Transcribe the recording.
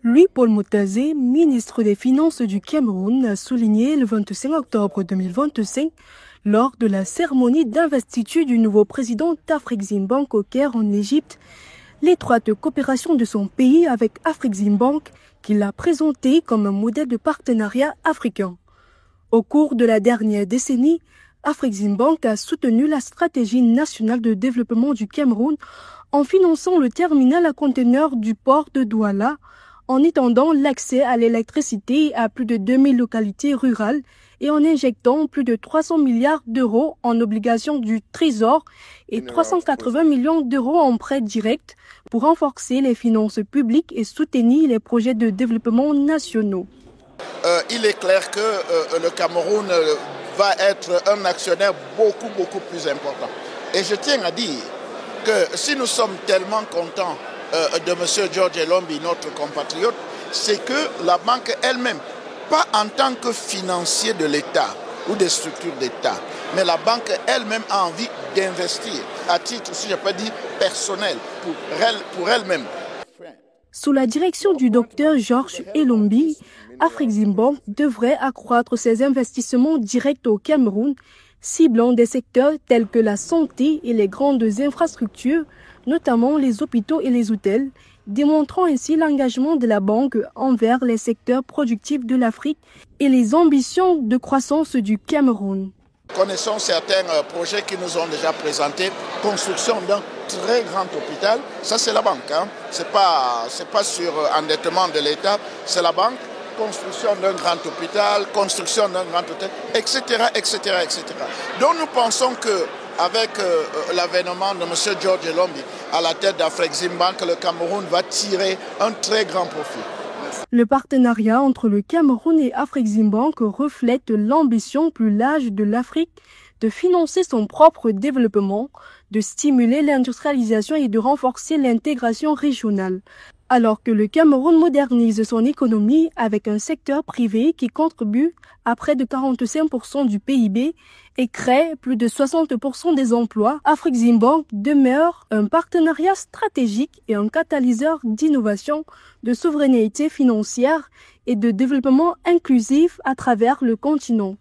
Louis-Paul Motazé, ministre des Finances du Cameroun, a souligné le 25 octobre 2025, lors de la cérémonie d'investiture du nouveau président d'Afreximbank au Caire en Égypte, l'étroite coopération de son pays avec Afreximbank qu'il a présenté comme un modèle de partenariat africain. Au cours de la dernière décennie, Afreximbank a soutenu la stratégie nationale de développement du Cameroun en finançant le terminal à conteneurs du port de Douala, en étendant l'accès à l'électricité à plus de 2000 localités rurales et en injectant plus de 300 milliards d'euros en obligations du Trésor et 380 millions d'euros en prêts directs pour renforcer les finances publiques et soutenir les projets de développement nationaux. Il est clair que le Cameroun va être un actionnaire beaucoup plus important. Et je tiens à dire que si nous sommes tellement contents de M. George Elombi, notre compatriote, c'est que la banque elle-même, pas en tant que financier de l'État ou des structures d'État, mais la banque elle-même a envie d'investir à titre, si je peux dire, personnel, pour elle-même. Sous la direction du docteur George Elombi, Afreximbank devrait accroître ses investissements directs au Cameroun, ciblant des secteurs tels que la santé et les grandes infrastructures, notamment les hôpitaux et les hôtels, démontrant ainsi l'engagement de la banque envers les secteurs productifs de l'Afrique et les ambitions de croissance du Cameroun. Connaissons certains projets qui nous ont déjà présentés. Construction d'un très grand hôpital, ça c'est la banque. C'est pas sur endettement de l'État, c'est la banque. Construction d'un grand hôpital, construction d'un grand hôtel, etc. Donc nous pensons qu'avec l'avènement de M. George Elombi à la tête d'Afreximbank, le Cameroun va tirer un très grand profit. Le partenariat entre le Cameroun et Afreximbank reflète l'ambition plus large de l'Afrique de financer son propre développement, de stimuler l'industrialisation et de renforcer l'intégration régionale. Alors que le Cameroun modernise son économie avec un secteur privé qui contribue à près de 45% du PIB et crée plus de 60% des emplois, Afreximbank demeure un partenariat stratégique et un catalyseur d'innovation, de souveraineté financière et de développement inclusif à travers le continent.